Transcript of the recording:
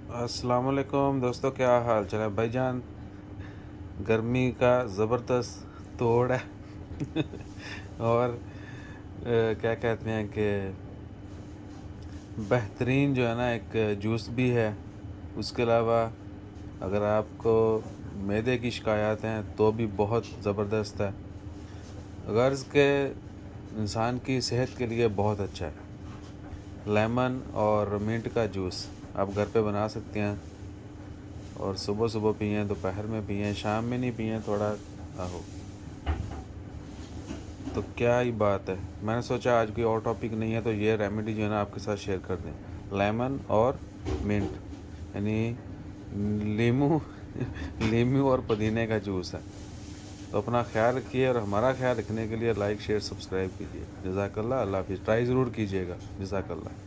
अस्सलाम वालेकुम दोस्तों, क्या हाल चाल है भाईजान। गर्मी का ज़बरदस्त तोड़ है। और क्या कहते हैं कि बेहतरीन जो है ना, एक जूस भी है। उसके अलावा अगर आपको मैदे की शिकायत हैं तो भी बहुत ज़बरदस्त है। गर्ज़ के इंसान की सेहत के लिए बहुत अच्छा है। लेमन और मिंट का जूस आप घर पे बना सकते हैं और सुबह सुबह पिएं, दोपहर में पिएं, शाम में नहीं पिएं थोड़ा। आहो, तो क्या ही बात है। मैंने सोचा आज कोई और टॉपिक नहीं है तो ये रेमेडी जो है ना आपके साथ शेयर कर दें। लेमन और मिंट यानी नींबू नींबू और पुदीने का जूस है। तो अपना ख्याल रखिए और हमारा ख्याल रखने के लिए लाइक शेयर सब्सक्राइब कीजिए। जज़ाकल्लाह, अल्लाह हाफिज़। ट्राई ज़रूर कीजिएगा। जज़ाकल्लाह।